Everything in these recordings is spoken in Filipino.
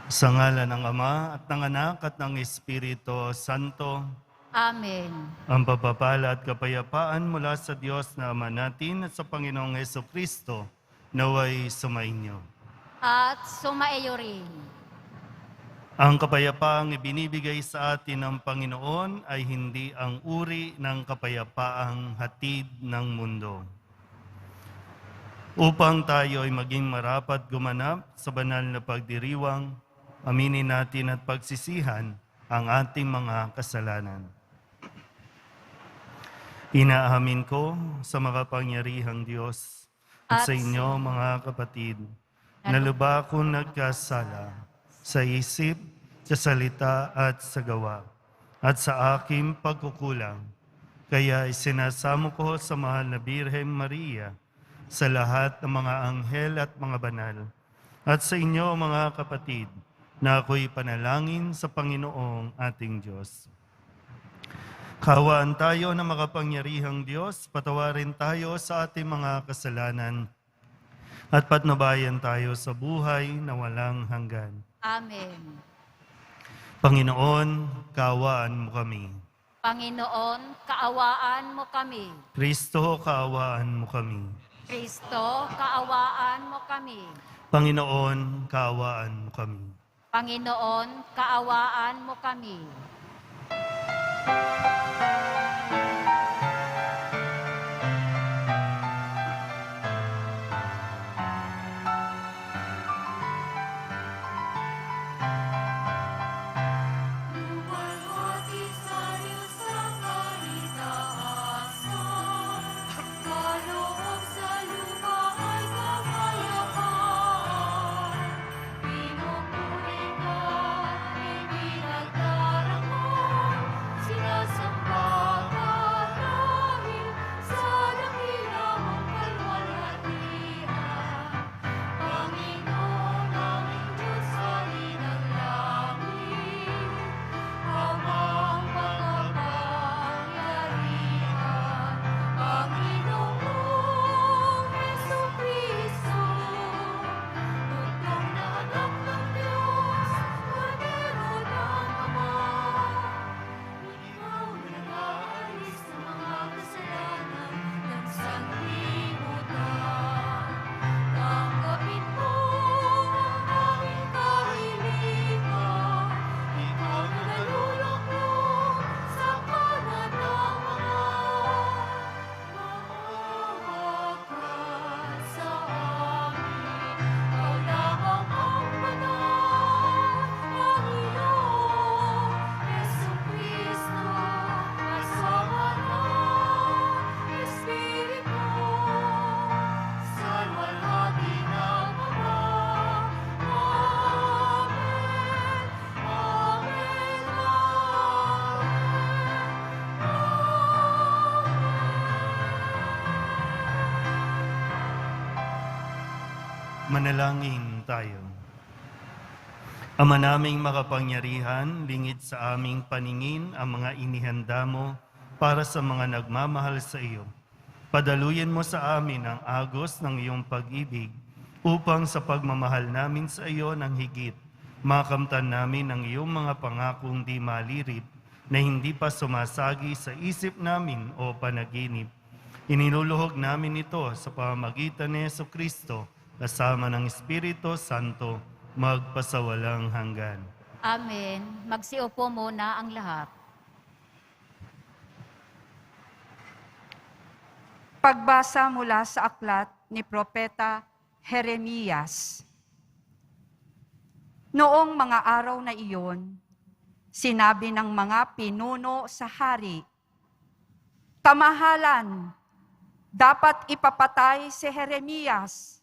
Sa ngalan ng Ama at ng Anak at ng Espiritu Santo, Amen. ang pagpapala at kapayapaan mula sa Diyos na Ama natin at sa Panginoong Hesukristo naway sumainyo. At sumaiyo rin. Ang kapayapaang ibinibigay sa atin ng Panginoon ay hindi ang uri ng kapayapaang hatid ng mundo. Upang tayo ay maging marapat gumanap sa banal na pagdiriwang, aminin natin at pagsisihan ang ating mga kasalanan. Inaamin ko sa makapangyarihang Diyos at sa inyo mga kapatid, na lubha akong nagkasala sa isip, sa salita at sa gawa, at sa aking pagkukulang. Kaya isinasamo ko sa mahal na Birhen Maria, sa lahat ng mga anghel at mga banal, at sa inyo mga kapatid, na ako'y panalangin sa Panginoong ating Diyos. Kawaan tayo ng makapangyarihang Diyos, patawarin tayo sa ating mga kasalanan, at patnubayan tayo sa buhay na walang hanggan. Amen. Panginoon, kaawaan mo kami. Panginoon, kaawaan mo kami. Kristo, kaawaan mo kami. Kristo, kaawaan mo kami. Panginoon, kaawaan mo kami. Panginoon, kaawaan mo kami. Manalangin tayo. Ama naming makapangyarihan, lingid sa aming paningin ang mga inihanda mo para sa mga nagmamahal sa iyo. Padaluyan mo sa amin ang agos ng iyong pag-ibig upang sa pagmamahal namin sa iyo ng higit, makamtan namin ang iyong mga pangakong di malirip na hindi pa sumasagi sa isip namin o panaginip. Iniluluhog namin ito sa pamamagitan ni Jesucristo, kasama ng Espiritu Santo, magpasawalang hanggan. Amen. Magsiupo muna ang lahat. Pagbasa mula sa aklat ni Propeta Jeremias. Noong mga araw na iyon, sinabi ng mga pinuno sa hari, "Kamahalan, dapat ipapatay si Jeremias.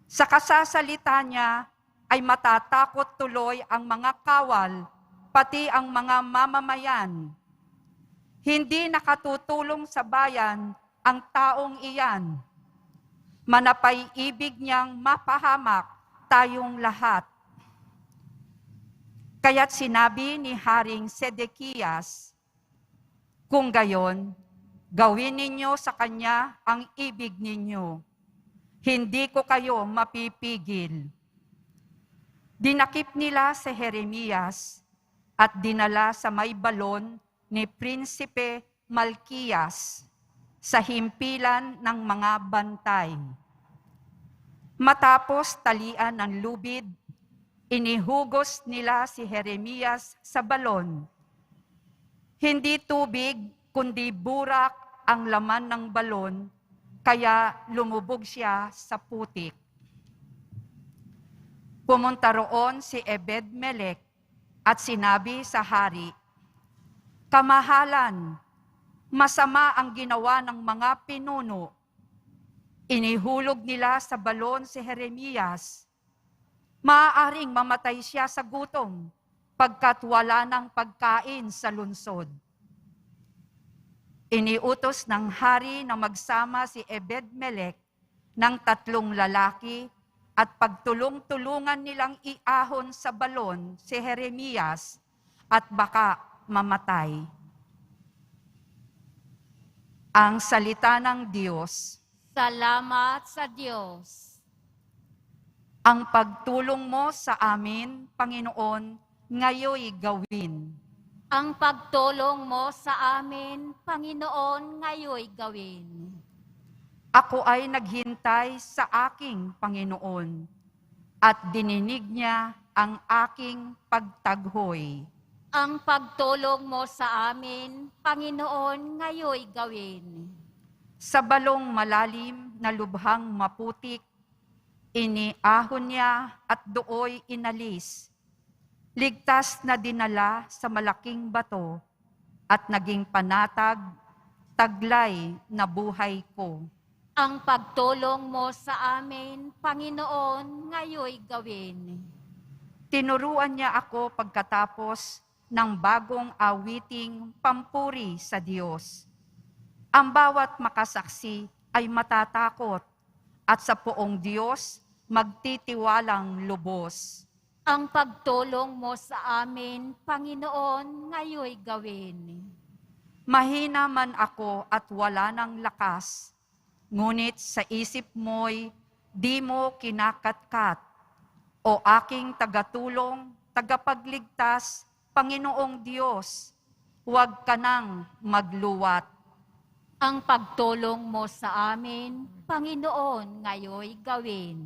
Sa kasasalita niya ay matatakot tuloy ang mga kawal, pati ang mga mamamayan. Hindi nakatutulong sa bayan ang taong iyan. Manapay ibig niyang mapahamak tayong lahat." Kaya't sinabi ni Haring Sedekias, "Kung gayon, gawin ninyo sa kanya ang ibig ninyo. Hindi ko kayo mapipigil." Dinakip nila si Jeremias at dinala sa may balon ni Prinsipe Malkiyas sa himpilan ng mga bantay. Matapos talian ng lubid, inihugos nila si Jeremias sa balon. Hindi tubig, kundi burak ang laman ng balon, kaya lumubog siya sa putik. Pumunta roon si Ebed-Melech at sinabi sa hari, "Kamahalan, masama ang ginawa ng mga pinuno. Inihulog nila sa balon si Jeremias. Maaaring mamatay siya sa gutom pagkat wala ng pagkain sa lungsod." Iniutos ng hari na magsama si Ebed-Melech ng 3 lalaki at pagtulong-tulungan nilang iahon sa balon si Jeremias at baka mamatay. Ang salita ng Diyos. Salamat sa Diyos. Ang pagtulong mo sa amin, Panginoon, ngayoy gawin. Ang pagtulong mo sa amin, Panginoon, ngayoy gawin. Ako ay naghintay sa aking Panginoon at dininig niya ang aking pagtaghoy. Ang pagtulong mo sa amin, Panginoon, ngayoy gawin. Sa balong malalim na lubhang maputik, iniahon niya at dooy inalis. Ligtas na dinala sa malaking bato at naging panatag, taglay na buhay ko. Ang pagtulong mo sa amin, Panginoon, ngayoy gawin. Tinuruan niya ako pagkatapos ng bagong awiting pampuri sa Diyos. Ang bawat makasaksi ay matatakot at sa poong Diyos magtitiwalang lubos. Ang pagtulong mo sa amin, Panginoon, ngayoy gawin. Mahina man ako at wala ng lakas, ngunit sa isip mo'y di mo kinakatkat. O aking tagatulong, tagapagligtas, Panginoong Diyos, huwag ka nang magluwat. Ang pagtulong mo sa amin, Panginoon, ngayoy gawin.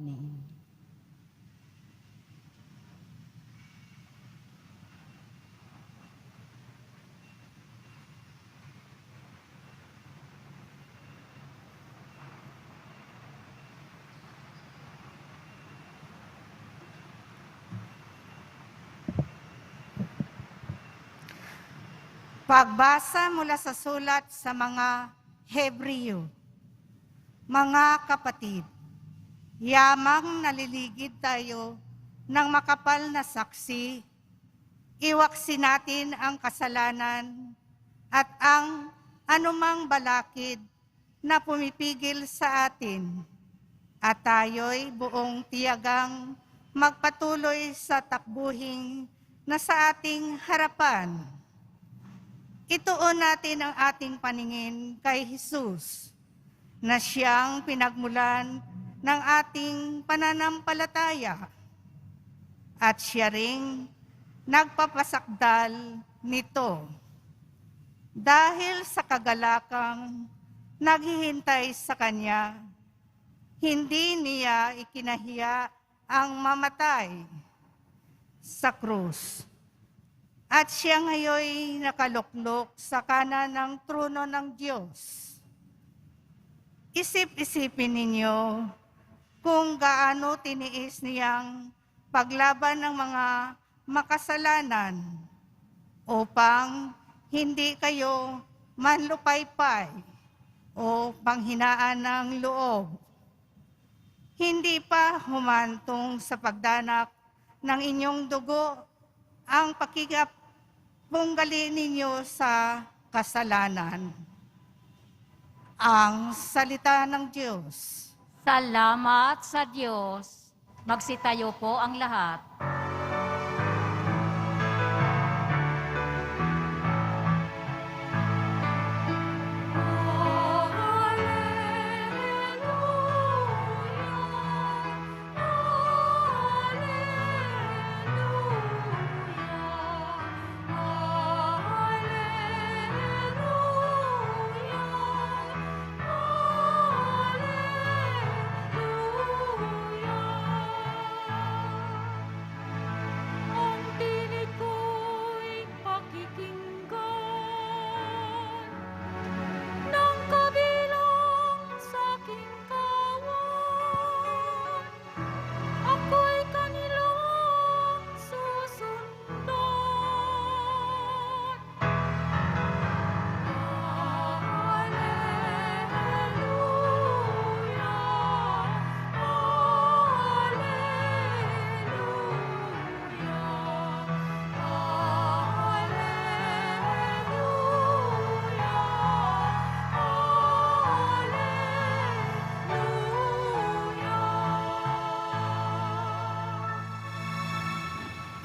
Pagbasa mula sa sulat sa mga Hebreo. Mga kapatid, yamang naliligid tayo ng makapal na saksi, iwaksi natin ang kasalanan at ang anumang balakid na pumipigil sa atin, at tayo'y buong tiyagang magpatuloy sa takbuhing na sa ating harapan. Ituon natin ang ating paningin kay Jesus, na siyang pinagmulan ng ating pananampalataya, at siya ring nagpapasakdal nito. Dahil sa kagalakang naghihintay sa Kanya, hindi niya ikinahiya ang mamatay sa krus. At siya ngayoy nakaluklok sa kanan ng trono ng Diyos. Isip-isipin ninyo kung gaano tiniis niyang paglaban ng mga makasalanan upang hindi kayo manlupaypay o panghinaan ng loob. Hindi pa humantong sa pagdanak ng inyong dugo ang pakikapunggali ninyo sa kasalanan. Ang salita ng Diyos. Salamat sa Diyos. Magsitayo po ang lahat.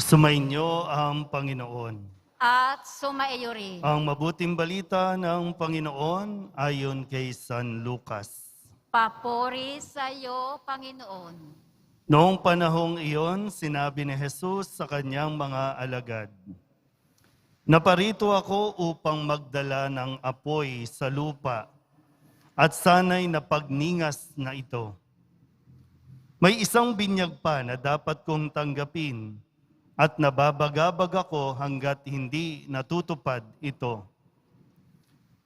Sumainyo ang Panginoon. At sumaiyo rin. Ang mabuting balita ng Panginoon ayon kay San Lucas. Papuri sa iyo, Panginoon. Noong panahong iyon, sinabi ni Jesus sa kanyang mga alagad, "Naparito ako upang magdala ng apoy sa lupa at sana'y napagningas na ito. May isang binyag pa na dapat kong tanggapin at nababagabag ako hanggat hindi natutupad ito.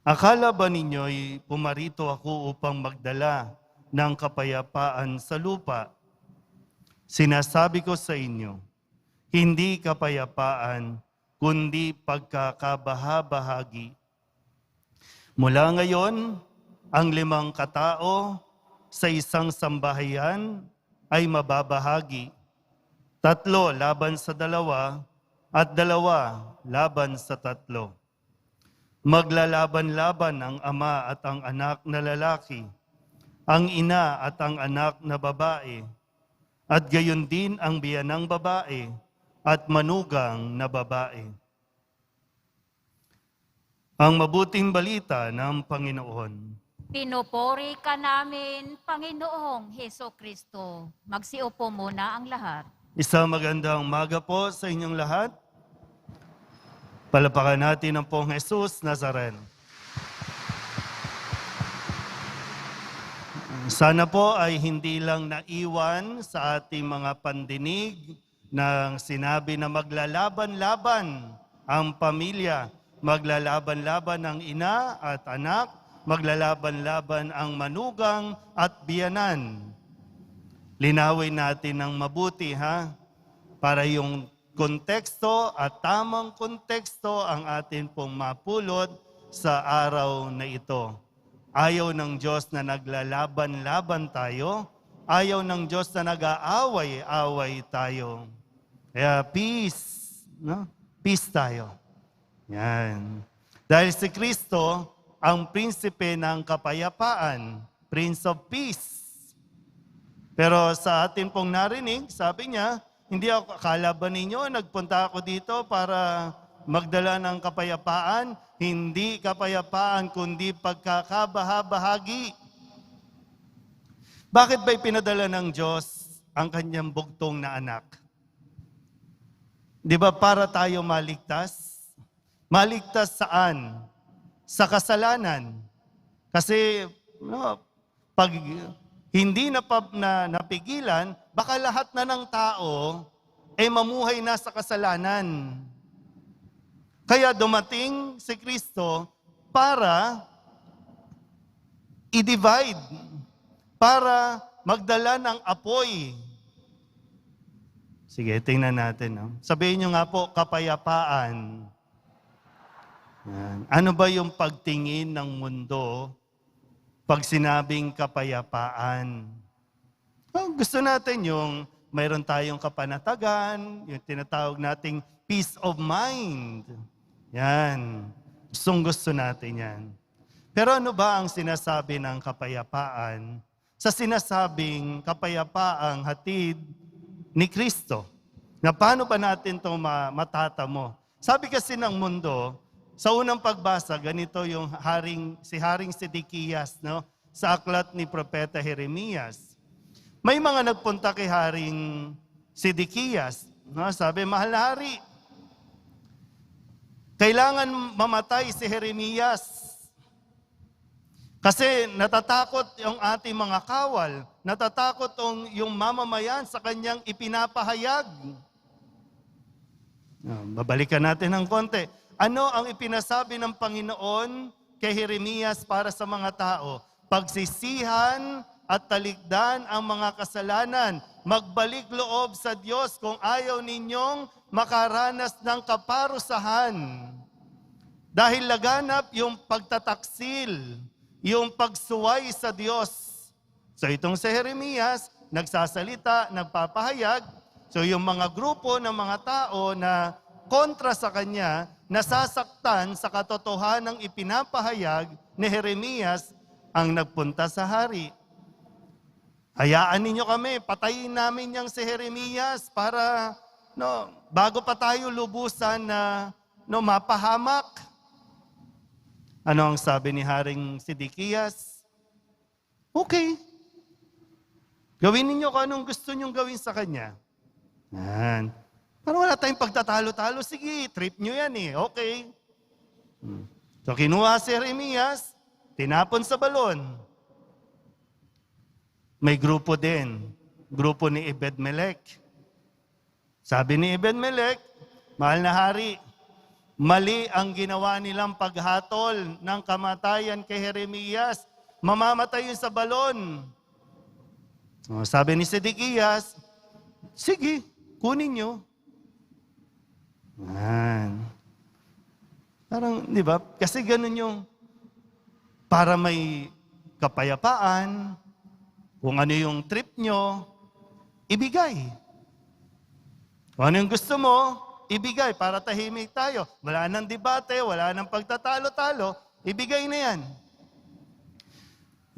Akala ba ninyo'y pumarito ako upang magdala ng kapayapaan sa lupa? Sinasabi ko sa inyo, hindi kapayapaan, kundi pagkakabahabahagi. Mula ngayon, ang 5 katao sa isang sambahayan ay mababahagi. 3 laban sa 2 at 2 laban sa 3. Maglalaban-laban ang ama at ang anak na lalaki, ang ina at ang anak na babae, at gayon din ang biyanang babae at manugang na babae." Ang mabuting balita ng Panginoon. Pinupuri ka namin, Panginoong Heso Kristo. Magsiupo muna ang lahat. Isang magandang umaga po sa inyong lahat. Palapakan natin ang pong Jesus Nazareno. Sana po ay hindi lang naiwan sa ating mga pandinig ng sinabi na maglalaban-laban ang pamilya, maglalaban-laban ang ina at anak, maglalaban-laban ang manugang at biyanan. Linawin natin ng mabuti para yung konteksto at tamang konteksto ang atin pong mapulot sa araw na ito. Ayaw ng Diyos na naglalaban-laban tayo, ayaw ng Diyos na nag-aaway-away tayo. Kaya peace, no? Peace tayo. Yan. Dahil si Kristo ang prinsipe ng kapayapaan, Prince of Peace. Pero sa atin pong narinig, sabi niya, hindi ako, akala ba ninyo, nagpunta ako dito para magdala ng kapayapaan? Hindi kapayapaan, kundi pagkakabahabahagi. Bakit ba'y pinadala ng Diyos ang kanyang bugtong na anak? Di ba para tayo maligtas? Maligtas saan? Sa kasalanan. Kasi pag hindi napigilan, baka lahat na ng tao mamuhay na sa kasalanan. Kaya dumating si Kristo para i-divide, para magdala ng apoy. Sige, tingnan natin. No? Sabihin nyo nga po, kapayapaan. Yan. Ano ba yung pagtingin ng mundo pag sinabing kapayapaan? Gusto natin yung mayroon tayong kapanatagan, yung tinatawag nating peace of mind. Yan. Gusto natin yan. Pero ano ba ang sinasabi ng kapayapaan? Sa sinasabing kapayapaang hatid ni Kristo. Na paano ba natin ito matatamo? Sabi kasi ng mundo, sa unang pagbasa, ganito yung si Haring Sedekias, no? Sa aklat ni Propeta Jeremias. May mga nagpunta kay Haring Sedekias. No? Sabi, "Mahal na hari, kailangan mamatay si Jeremias. Kasi natatakot yung ating mga kawal, natatakot yung mamamayan sa kanyang ipinapahayag." Babalikan natin ng konti. Ano ang ipinasabi ng Panginoon kay Jeremias para sa mga tao? Pagsisihan at talikdan ang mga kasalanan. Magbalik loob sa Diyos kung ayaw ninyong makaranas ng kaparusahan. Dahil laganap yung pagtataksil, yung pagsuway sa Diyos. So itong si Jeremias, nagsasalita, nagpapahayag. So yung mga grupo ng mga tao na kontra sa kanya, nasasaktan sa katotohanang ipinapahayag ni Jeremias ang nagpunta sa hari. "Hayaan ninyo kami, patayin namin yang si Jeremias para no, bago pa tayo lubusan na no, mapahamak, ano ang sabi ni Haring Sidikiyas? Okay. Gawin ninyo kung anong gusto nyong gawin sa kanya. Yan. Parang wala tayong pagtatalo-talo. Sige, trip nyo yan eh. Okay. So kinuha si Jeremias, tinapon sa balon. May grupo din. Grupo ni Ebed-Melech. Sabi ni Ebed-Melech, mahal na hari, mali ang ginawa nilang paghatol ng kamatayan kay Jeremias. Mamamatay yun sa balon. Sabi ni Sidikiyas, sige, kunin nyo. Yan. Parang, di ba? Kasi ganun yung para may kapayapaan, kung ano yung trip nyo, ibigay. Kung ano yung gusto mo, ibigay para tahimik tayo. Wala nang debate, wala nang pagtatalo-talo, ibigay na yan.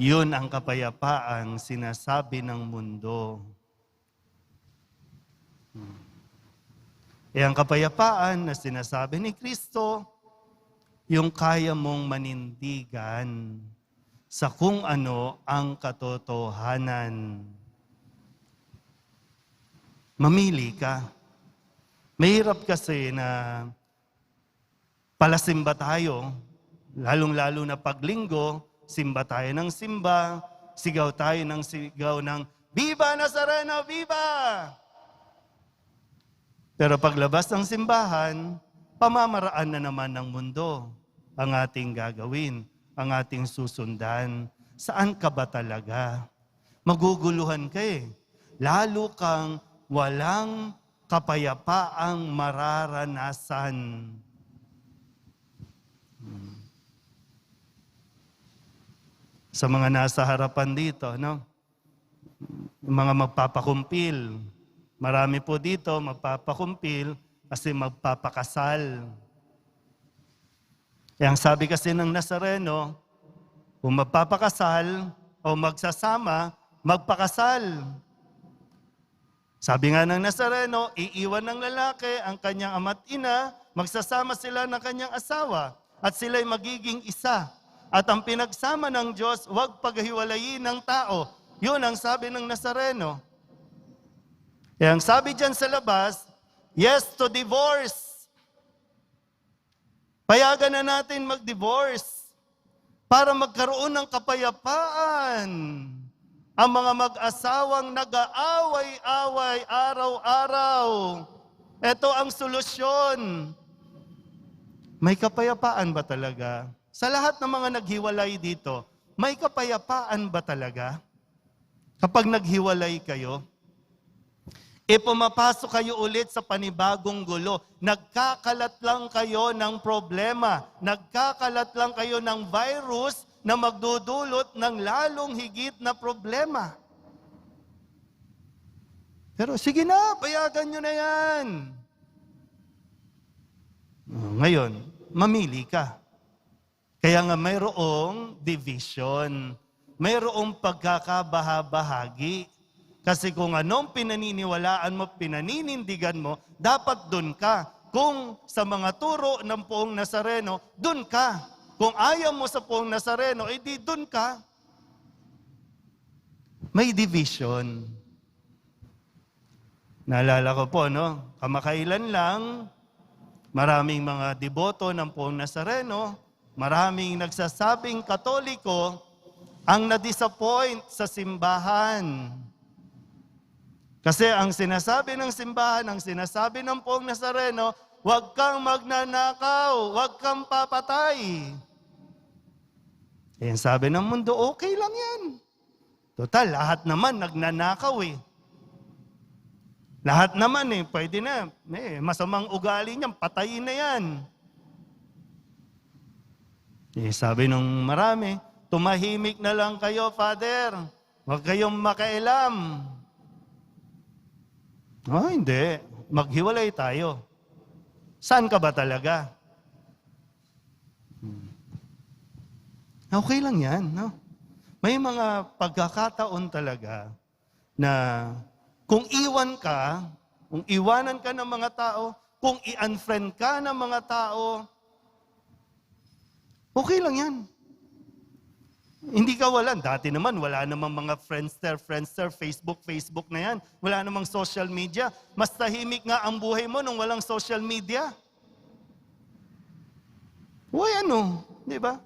Yun ang kapayapaang sinasabi ng mundo. Ang kapayapaan na sinasabi ni Kristo, yung kaya mong manindigan sa kung ano ang katotohanan. Mamili ka. Mahirap kasi na palasimba tayo, lalong-lalo na paglinggo, simba tayo ng simba, sigaw tayo ng sigaw ng, Viva Nazareno, Viva! Pero paglabas ng simbahan, pamamaraan na naman ng mundo ang ating gagawin, ang ating susundan. Saan ka ba talaga? Maguguluhan ka eh. Lalo kang walang kapayapaang mararanasan. Sa mga nasa harapan dito, no? Mga magpapakumpil. Marami po dito magpapakumpil kasi magpapakasal. Ang sabi kasi ng Nazareno, kung magpapakasal o magsasama, magpakasal. Sabi nga ng Nazareno, iiwan ng lalaki ang kanyang ama't ina, magsasama sila ng kanyang asawa, at sila'y magiging isa. At ang pinagsama ng Diyos, huwag paghiwalayin ng tao. Yun ang sabi ng Nazareno. Ang sabi dyan sa labas, yes to divorce. Payagan na natin mag-divorce para magkaroon ng kapayapaan. Ang mga mag-asawang nag-aaway-away araw-araw. Ito ang solusyon. May kapayapaan ba talaga? Sa lahat ng mga naghiwalay dito, may kapayapaan ba talaga? Kapag naghiwalay kayo, pumapasok kayo ulit sa panibagong gulo. Nagkakalat lang kayo ng problema. Nagkakalat lang kayo ng virus na magdudulot ng lalong higit na problema. Pero sige na, payagan nyo na yan. Ngayon, mamili ka. Kaya nga mayroong division. Mayroong pagkakabahabahagi. Kasi kung anong pinaniniwalaan mo, pinaninindigan mo, dapat dun ka. Kung sa mga turo ng Poong Nazareno, dun ka. Kung ayaw mo sa Poong Nazareno, di dun ka. May division. Naalala ko po, no? Kamakailan lang, maraming mga deboto ng Poong Nazareno, maraming nagsasabing Katoliko ang na-disappoint sa simbahan. Kasi ang sinasabi ng simbahan, ang sinasabi ng Poong Nazareno, huwag kang magnanakaw, huwag kang papatay. Sabi ng mundo, okay lang yan. Total, lahat naman nagnanakaw eh. Lahat naman pwede na. Masamang ugali niyan, patayin na yan. Sabi ng marami, tumahimik na lang kayo, Father. Huwag kayong makailam. Hindi. Maghiwalay tayo. Saan ka ba talaga? Okay lang yan, no? May mga pagkakataon talaga na kung iwan ka, kung iwanan ka ng mga tao, kung i-unfriend ka ng mga tao, okay lang yan. Hindi ka walan. Dati naman, wala namang mga Friendster, Facebook na yan. Wala namang social media. Mas tahimik nga ang buhay mo nung walang social media. Uy, ano? Di ba?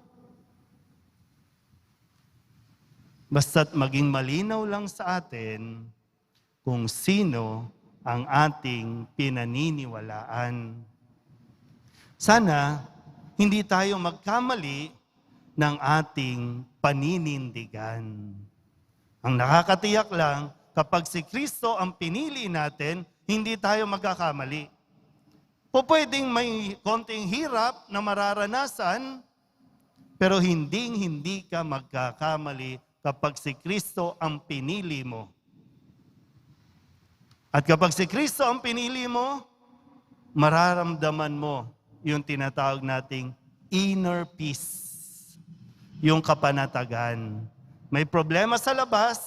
Basta't maging malinaw lang sa atin kung sino ang ating pinaniniwalaan. Sana, hindi tayo magkamali ng ating paninindigan. Ang nakakatiyak lang, kapag si Kristo ang pinili natin, hindi tayo magkakamali. Pwedeng may konting hirap na mararanasan, pero hindi ka magkakamali kapag si Kristo ang pinili mo. At kapag si Kristo ang pinili mo, mararamdaman mo yung tinatawag nating inner peace. Yung kapanatagan. May problema sa labas,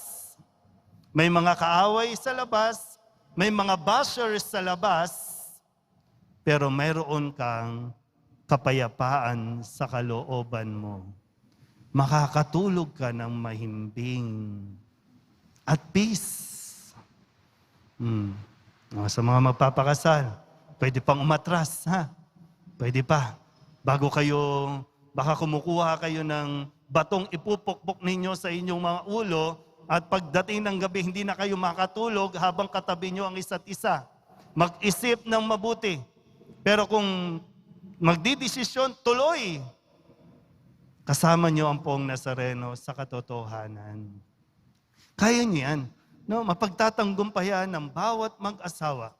may mga kaaway sa labas, may mga bashers sa labas, pero mayroon kang kapayapaan sa kalooban mo. Makakatulog ka ng mahimbing at peace. Sa mga magpapakasal, pwede pang umatras, ha? Pwede pa. Bago kayo, baka kumukuha kayo ng batong ipupukpok ninyo sa inyong mga ulo at pagdating ng gabi, hindi na kayo makatulog habang katabi nyo ang isa't isa. Mag-isip ng mabuti. Pero kung magdidesisyon, tuloy. Kasama nyo ang Poong Nazareno sa katotohanan. Kaya nyo yan. No, mapagtatanggumpayan ng bawat mag-asawa.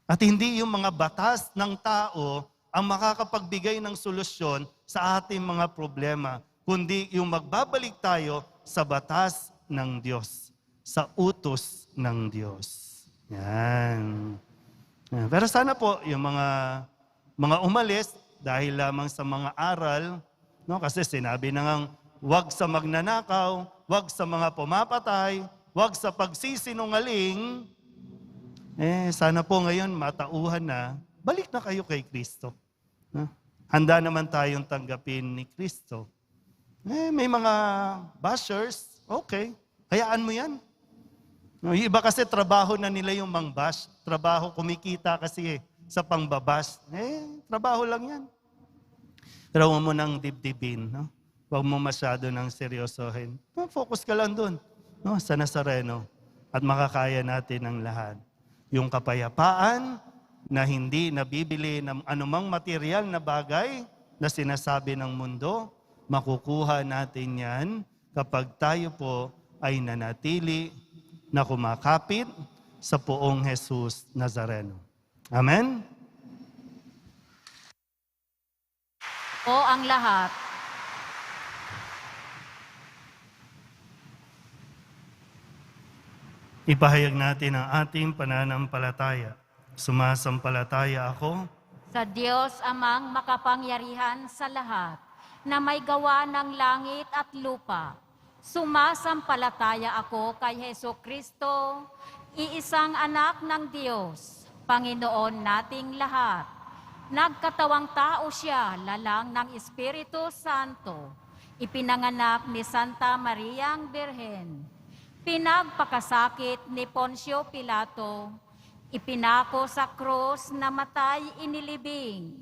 At hindi yung mga batas ng tao ang makakapagbigay ng solusyon sa ating mga problema, kundi yung magbabalik tayo sa batas ng Diyos, sa utos ng Diyos. Yan. Pero sana po, yung mga umalis, dahil lamang sa mga aral, no, kasi sinabi na ngang, wag sa magnanakaw, wag sa mga pumapatay, wag sa pagsisinungaling, sana po ngayon matauhan na, balik na kayo kay Kristo. Handa naman tayong tanggapin ni Kristo. May mga bashers, okay, hayaan mo yan. Yung iba kasi trabaho na nila yung mang-bash. Trabaho, kumikita kasi sa pangbabash. Trabaho lang yan. Pero huwag mo nang dibdibin, no? Huwag mo masyado nang seryosohin. Focus ka lang dun, no? Sa Nazareno. At makakaya natin ang lahat. Yung kapayapaan na hindi nabibili ng anumang material na bagay na sinasabi ng mundo, makukuha natin yan kapag tayo po ay nanatili na kumakapit sa Poong Jesus Nazareno. Amen? O ang lahat. Ipahayag natin ang ating pananampalataya. Sumasampalataya ako Sa Diyos amang makapangyarihan sa lahat, na may gawa ng langit at lupa. Sumasampalataya ako kay Hesukristo, iisang anak ng Diyos, Panginoon nating lahat. Nagkatawang tao siya, lalang ng Espiritu Santo. Ipinanganak ni Santa Mariang Birhen. Pinagpakasakit ni Poncio Pilato. Ipinako sa krus, namatay, inilibing.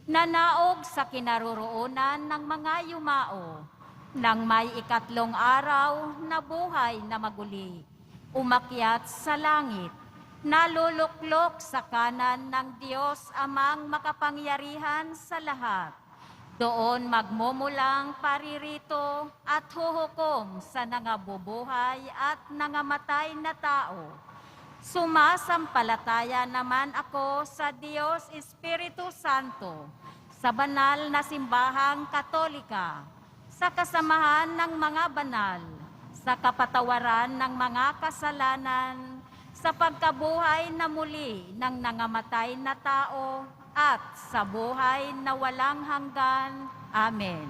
Nanaog sa kinaroroonan ng mga yumao. Nang may ikatlong araw, nabuhay na maguli. Umakyat sa langit. Naluluklok sa kanan ng Diyos amang makapangyarihan sa lahat. Doon magmumulang paririto at huhukom sa nangabubuhay at nangamatay na tao. Sumasampalataya naman ako sa Diyos Espiritu Santo, sa banal na simbahang Katolika, sa kasamahan ng mga banal, sa kapatawaran ng mga kasalanan, sa pagkabuhay na muli ng nangamatay na tao, at sa buhay na walang hanggan. Amen.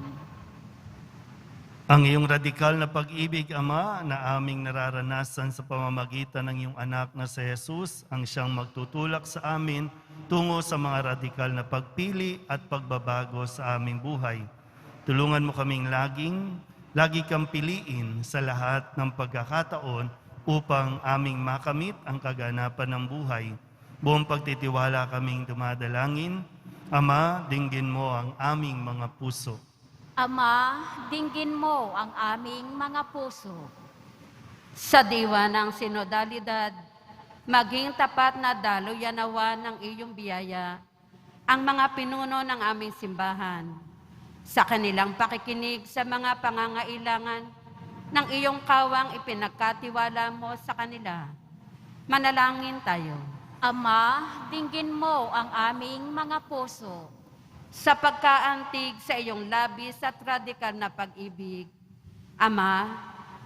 Ang iyong radikal na pag-ibig, Ama, na aming nararanasan sa pamamagitan ng iyong anak na si Jesus, ang siyang magtutulak sa amin tungo sa mga radikal na pagpili at pagbabago sa aming buhay. Tulungan mo kaming lagi kang piliin sa lahat ng pagkakataon upang aming makamit ang kaganapan ng buhay. Buong pagtitiwala kaming dumadalangin, Ama, dinggin mo ang aming mga puso. Ama, dinggin mo ang aming mga puso. Sa diwa ng sinodalidad, maging tapat na daluyanawa ng iyong biyaya ang mga pinuno ng aming simbahan sa kanilang pakikinig sa mga pangangailangan ng iyong kawang ipinagkatiwala mo sa kanila. Manalangin tayo. Ama, dinggin mo ang aming mga puso. Sa pagkaantig sa iyong labis at radikal na pag-ibig, Ama,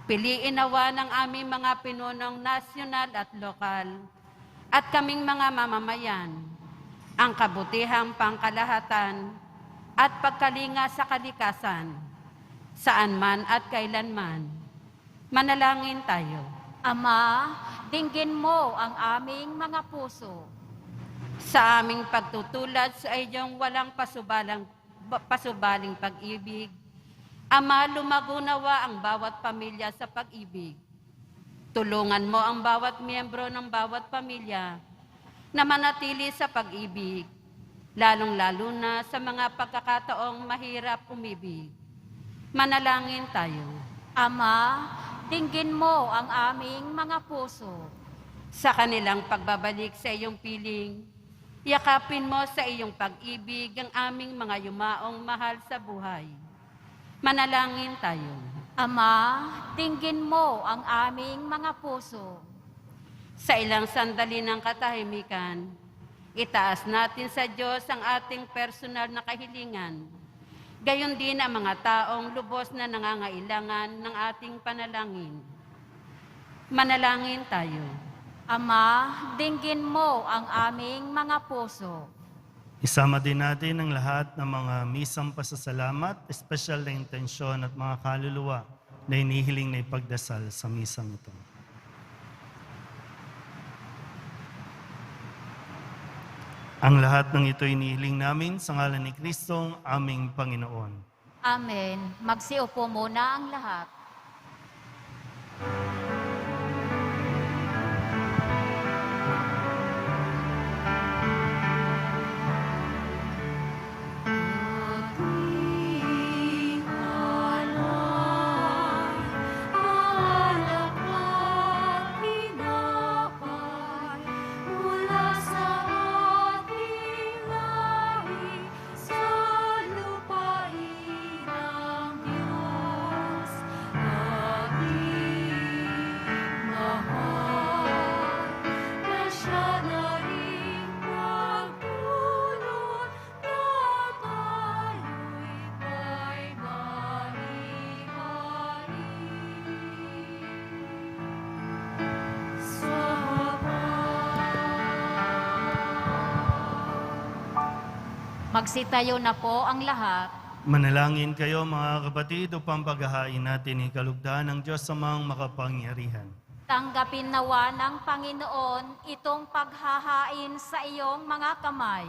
piliin nawa ng aming mga pinunong nasyonal at lokal at kaming mga mamamayan ang kabutihang pangkalahatan at pagkalinga sa kalikasan, saan man at kailanman. Manalangin tayo. Ama, dinggin mo ang aming mga puso. Sa aming pagtutulad sa iyong walang pasubaling pag-ibig, Ama, lumago nawa ang bawat pamilya sa pag-ibig. Tulungan mo ang bawat miyembro ng bawat pamilya na manatili sa pag-ibig, lalong-lalo na sa mga pagkakataong mahirap umibig. Manalangin tayo. Ama, dinggin mo ang aming mga puso. Sa kanilang pagbabalik sa iyong piling, yakapin mo sa iyong pag-ibig ang aming mga yumaong mahal sa buhay. Manalangin tayo. Ama, dinggin mo ang aming mga puso. Sa ilang sandali ng katahimikan, itaas natin sa Diyos ang ating personal na kahilingan. Gayon din ang mga taong lubos na nangangailangan ng ating panalangin. Manalangin tayo. Ama, dinggin mo ang aming mga puso. Isama din natin ang lahat ng mga misang pasasalamat, espesyal na intensyon at mga kaluluwa na inihiling na ipagdasal sa misang ito. Ang lahat ng ito inihiling namin sa ngalan ni Kristong aming Panginoon. Amen. Magsiupo muna ang lahat. Magsitayo na po ang lahat. Manalangin kayo mga kapatid upang paghahain natin ang kalugdan ng Diyos sa mga makapangyarihan. Tanggapin nawa ng Panginoon itong paghahain sa iyong mga kamay,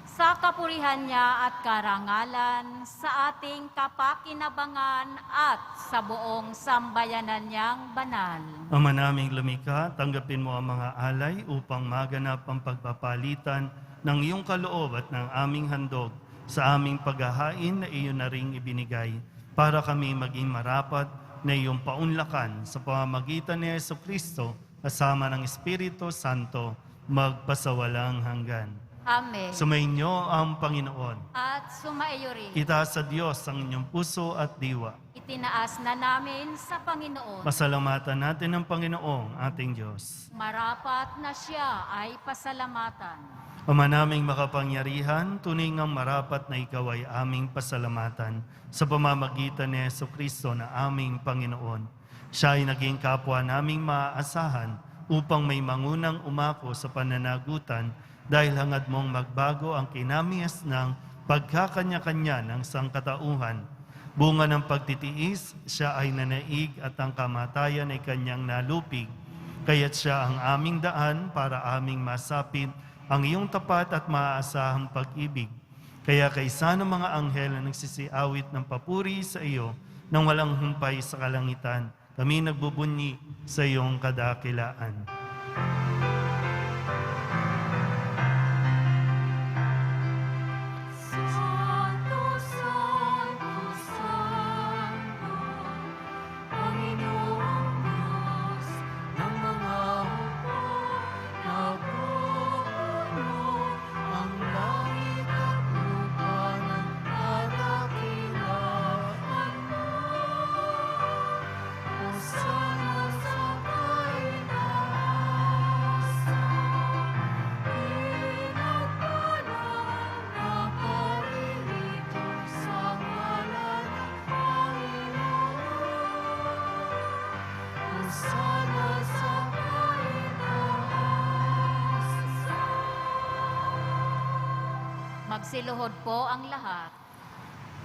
sa kapurihan niya at karangalan, sa ating kapakinabangan at sa buong sambayanan niyang banal. Ama naming lumikha, tanggapin mo ang mga alay upang maganap ang pagpapalitan ng iyong kaloob at ng aming handog sa aming paghahain na iyon na ring ibinigay para kami maging marapat na iyong paunlakan sa pamamagitan ni Jesucristo kasama ng Espiritu Santo magpasawalang hanggan. Amen. Sumainyo ang Panginoon. At sumaiyo rin. Itaas sa Diyos ang inyong puso at diwa. Itinaas na namin sa Panginoon. Pasalamatan natin ang Panginoong ating Diyos. Marapat na siya ay pasalamatan. Ama naming makapangyarihan, tunay ngang marapat na ikaw ay aming pasalamatan sa pamamagitan ni Jesucristo na aming Panginoon. Siya ay naging kapwa naming maaasahan upang may mangunang umako sa pananagutan dahil hangad mong magbago ang kinamiyas ng pagkakanya-kanya ng sangkatauhan. Bunga ng pagtitiis, siya ay nanaig at ang kamatayan ay kanyang nalupig. Kaya't siya ang aming daan para aming masapit ang iyong tapat at maaasahang pag-ibig. Kaya kaysa ng mga anghel na nagsisiawit ng papuri sa iyo nang walang humpay sa kalangitan, kami nagbubunyi sa iyong kadakilaan. Santo, Santo, Santo, Panginoong Diyos ng mga hukbo, napupuno ang langit at lupa ng kadakilaan mo. Hosana sa kaitaasan, pinagpala na paririto sa ngalan ng Panginoon. Hosana sa kaitaasan. Magsiluhod po ang lahat.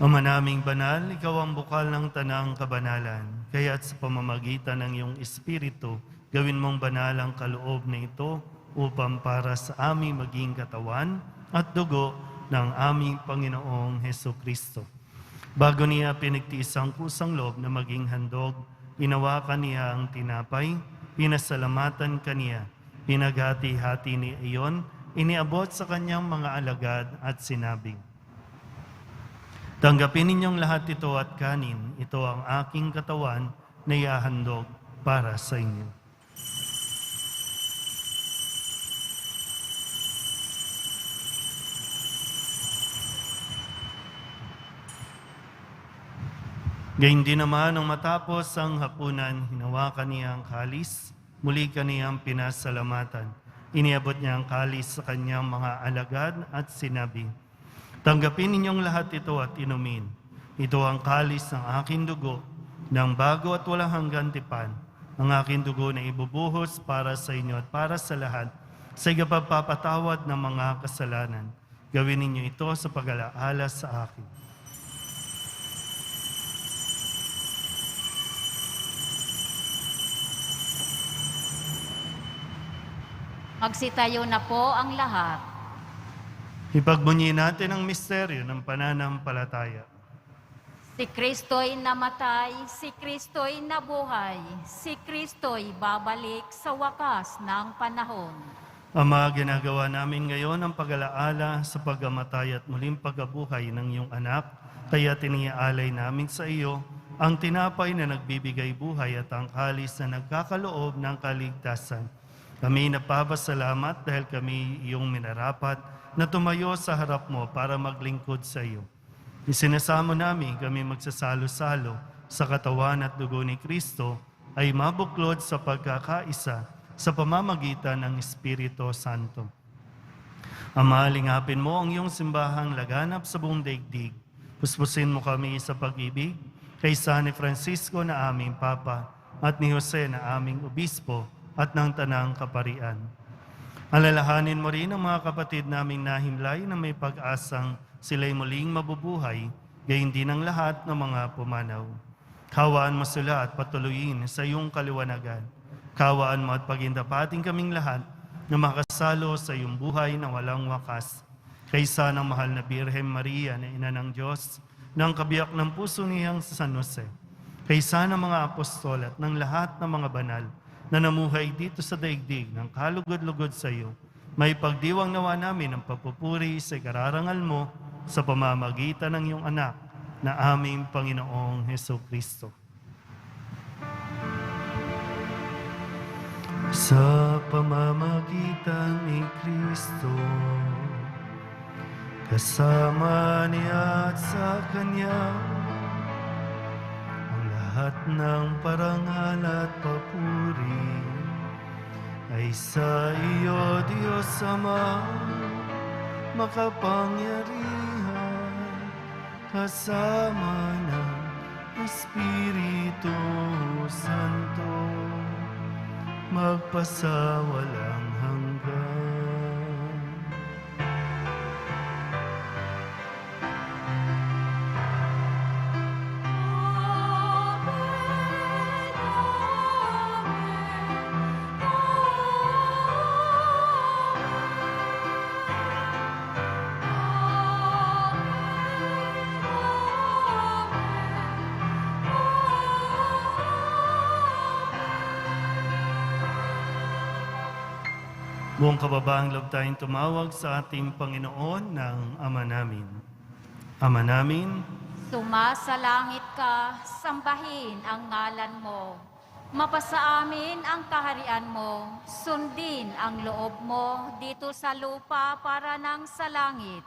Ama naming banal, ikaw ang bukal ng tanang kabanalan. Kaya't sa pamamagitan ng iyong Espiritu, gawin mong banal ang kaloob na ito upang para sa aming maging katawan at dugo ng aming Panginoong Heso Kristo. Bago niya pinagtiis ang kusang loob na maging handog, inawakan niya ang tinapay, pinasalamatan kaniya, pinaghati-hati ni iyon, iniabot sa kanyang mga alagad at sinabing, tanggapin ninyong lahat ito at kanin, ito ang aking katawan na iahandog para sa inyo. Gayun din naman, nang matapos ang hapunan, hinawakan niya ang kalis, muli kaniyang pinasalamatan. Iniabot niya ang kalis sa kanyang mga alagad at sinabi, tanggapin ninyong lahat ito at inumin. Ito ang kalis ng aking dugo, ng bago at walang hanggang tipan, ang aking dugo na ibubuhos para sa inyo at para sa lahat, sa ikapagpapatawad ng mga kasalanan. Gawin ninyo ito sa pag-alaala sa akin. Magsitayo na po ang lahat. Ipagbunyi natin ang misteryo ng pananampalataya. Si Kristo'y namatay, si Kristo'y nabuhay, si Kristo'y babalik sa wakas ng panahon. Ama, ginagawa namin ngayon ang pag-alaala sa pagkamatay at muling pagkabuhay ng iyong anak, kaya tiniaalay namin sa iyo ang tinapay na nagbibigay buhay at ang kalis na nagkakaloob ng kaligtasan. Kami napapasalamat dahil kami iyong minarapat na tumayo sa harap mo para maglingkod sa iyo. Isinasamo namin kami magsasalo-salo sa katawan at dugo ni Kristo ay mabuklod sa pagkakaisa sa pamamagitan ng Espiritu Santo. Ama, lingapin mo ang iyong simbahang laganap sa buong daigdig. Puspusin mo kami sa pag-ibig kay San Francisco na aming Papa at ni Jose na aming Obispo at ng Tanang Kaparian. Alalahanin mo rin ang mga kapatid naming nahimlay na may pag-asang sila'y muling mabubuhay, gayon din ang lahat ng mga pumanaw. Kawaan mo sila at patuloyin sa iyong kaliwanagan. Kawaan mo at pagindapating kaming lahat na makasalo sa iyong buhay na walang wakas. Kaysa ng mahal na Birhen Maria na Ina ng Diyos, ng kabiyak ng puso niyang sa San Jose. Kaysa ng mga apostol at ng lahat ng mga banal na namuhay dito sa daigdig ng kalugod-lugod sa iyo, may pagdiwang nawa namin ang papupuri sa kararangal mo sa pamamagitan ng iyong anak na aming Panginoong Heso Kristo. Sa pamamagitan ni Kristo, kasama niya at sa Kanya, lahat ng parangal at papuri ay sa iyo, Diyos Ama, makapangyarihan, kasama ng Espiritu Santo, magpasawalang hanggan. Buong kababaang loob tayong tumawag sa ating Panginoon ng Ama namin. Ama namin, Sumasalangit ka, sambahin ang ngalan mo. Mapasa amin ang kaharian mo, sundin ang loob mo dito sa lupa para nang sa langit.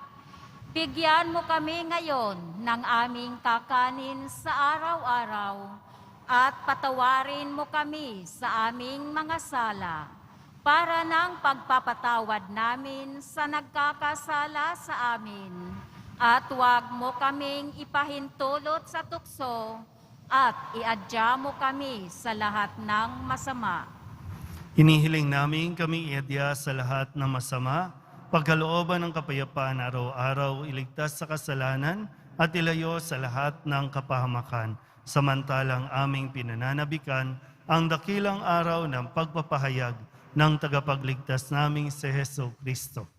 Bigyan mo kami ngayon ng aming kakanin sa araw-araw at patawarin mo kami sa aming mga sala para ng pagpapatawad namin sa nagkakasala sa amin. At huwag mo kaming ipahintulot sa tukso at iadya mo kami sa lahat ng masama. hinihiling namin kami iadya sa lahat ng masama, pagkalooban ng kapayapaan araw-araw, iligtas sa kasalanan at ilayo sa lahat ng kapahamakan, samantalang aming pinananabikan ang dakilang araw ng pagpapahayag ng tagapagligtas naming si Hesus Kristo.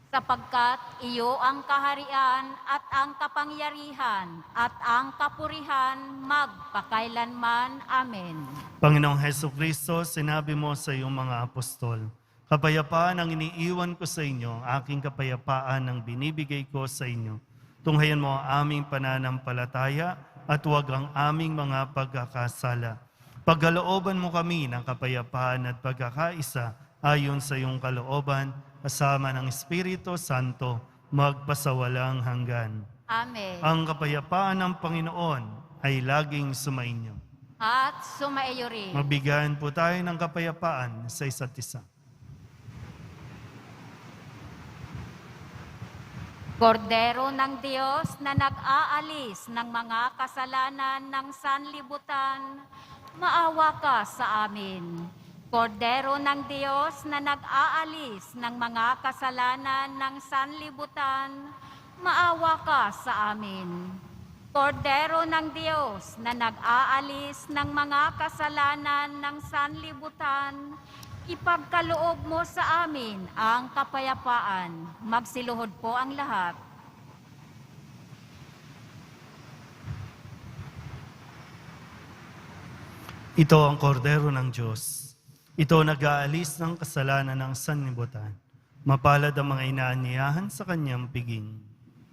Sapagkat iyo ang kaharian at ang kapangyarihan at ang kapurihan magpakailanman. Amen. Panginoong Hesus Kristo, sinabi mo sa iyong mga apostol, kapayapaan ang iniiwan ko sa inyo, aking kapayapaan ang binibigay ko sa inyo. Tunghayan mo ang aming pananampalataya at huwag ang aming mga pagkakasala. Pagkalooban mo kami ng kapayapaan at pagkakaisa ayon sa iyong kalooban, kasama ng Espiritu Santo, magpasawalang hanggan. Amen. Ang kapayapaan ng Panginoon ay laging sumainyo. At sumaiyo rin. Mabigyan po tayo ng kapayapaan sa isa't isa. Kordero ng Diyos na nag-aalis ng mga kasalanan ng sanlibutan, maawa ka sa amin. Kordero ng Diyos na nag-aalis ng mga kasalanan ng sanlibutan, maawa ka sa amin. Kordero ng Diyos na nag-aalis ng mga kasalanan ng sanlibutan, ipagkaloob mo sa amin ang kapayapaan. Magsiluhod po ang lahat. Ito ang kordero ng Diyos. Ito nag-aalis ng kasalanan ng sanlibutan. Mapalad ang mga inaanyayahan sa kanyang piging.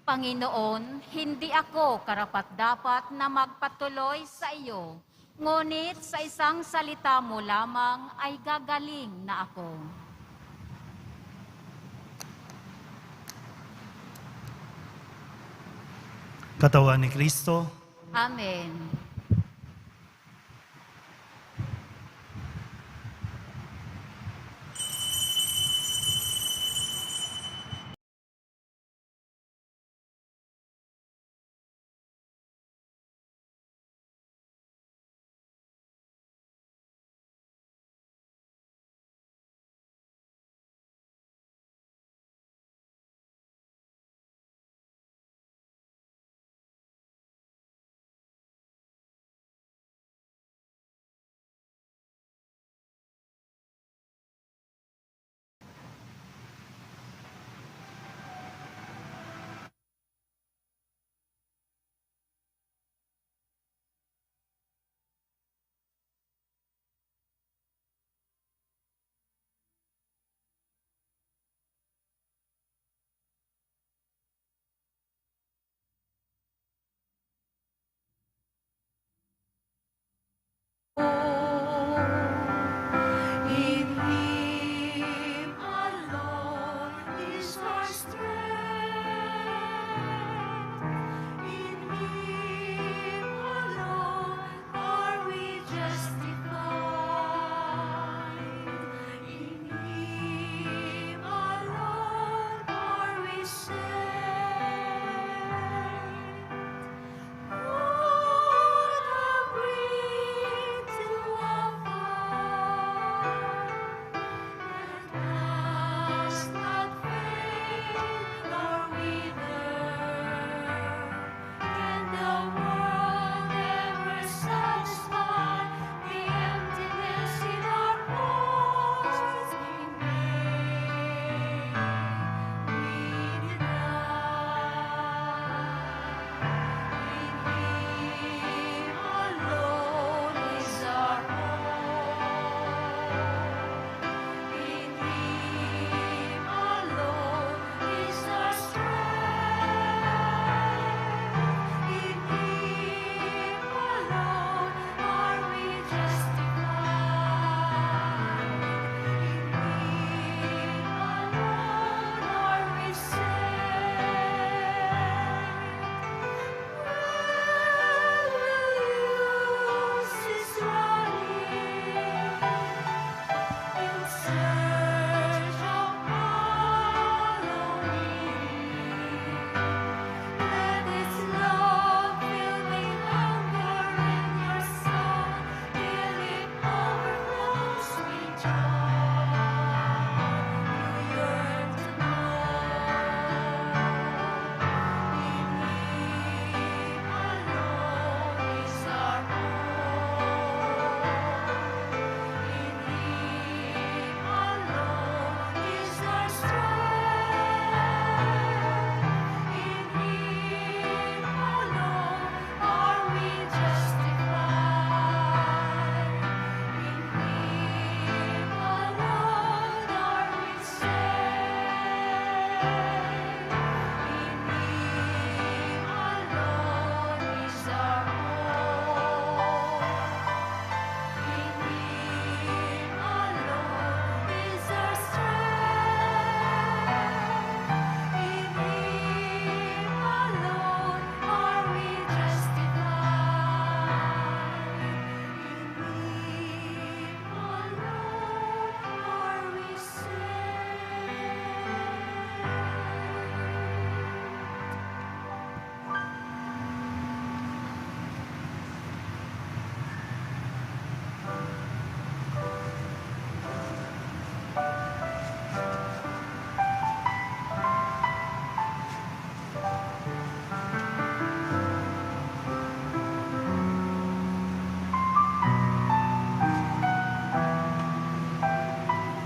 Panginoon, hindi ako karapat-dapat na magpatuloy sa iyo, ngunit sa isang salita mo lamang ay gagaling na ako. Katawan ni Kristo, Amen.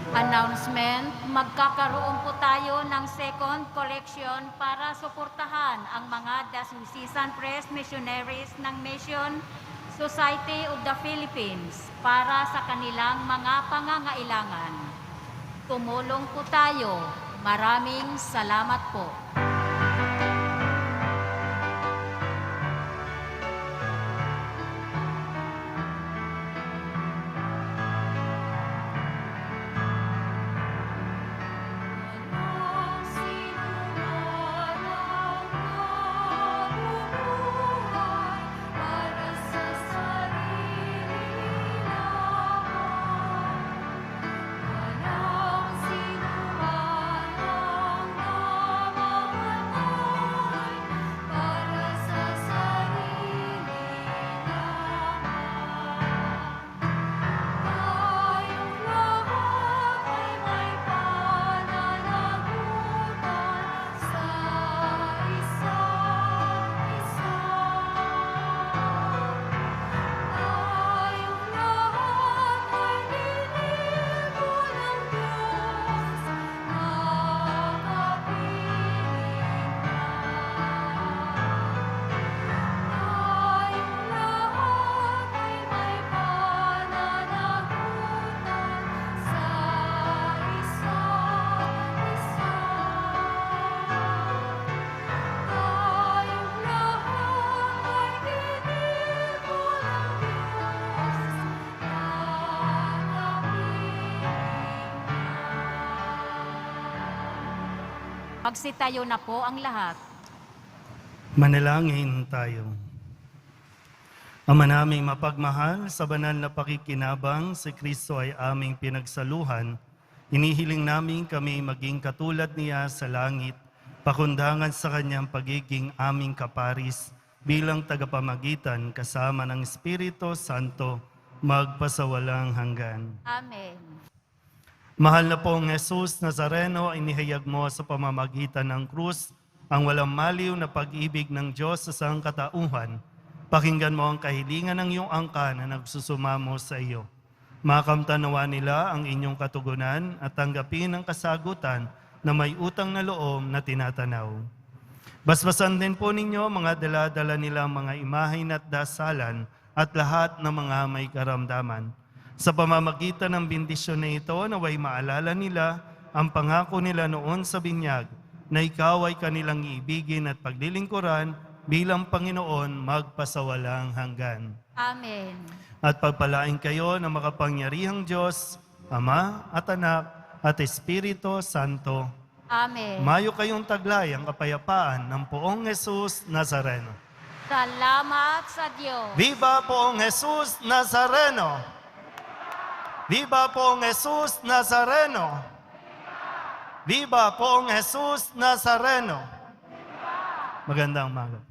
Announcement, magkakaroon po tayo ng second collection para suportahan ang mga Diocesan Press Missionaries ng Mission Society of the Philippines para sa kanilang mga pangangailangan. Tumulong po tayo. Maraming salamat po. Magsitayo na po ang lahat. Manalangin tayo. Ama naming mapagmahal, sa banal na pakikinabang, si Kristo ay aming pinagsaluhan. Inihiling namin kami maging katulad niya sa langit, pakundangan sa kanyang pagiging aming kaparis bilang tagapamagitan kasama ng Espiritu Santo, magpasawalang hanggan. Amen. Mahal na pong Jesus Nazareno, inihayag mo sa pamamagitan ng krus ang walang maliw na pag-ibig ng Diyos sa sangkatauhan. Pakinggan mo ang kahilingan ng iyong angka na nagsusumamo sa iyo. Makamtanawa nila ang inyong katugunan at tanggapin ang kasagutan na may utang na loob na tinatanaw. Basbasan din po ninyo mga dala-dala nilang mga imahin at dasalan at lahat ng mga may karamdaman. Sa pamamagitan ng bendisyon na ito, naway maalala nila ang pangako nila noon sa binyag na ikaw ay kanilang iibigin at paglilingkuran bilang Panginoon magpasawalang hanggan. Amen. At pagpalain kayo ng makapangyarihang Diyos, Ama at Anak at Espiritu Santo. Amen. Mayo kayong taglay ang kapayapaan ng Poong Jesus Nazareno. Salamat sa Diyos. Viva Poong Jesus Nazareno! Viva Poong Jesus Nazareno! Viva Poong Jesus Nazareno! Magandang umaga.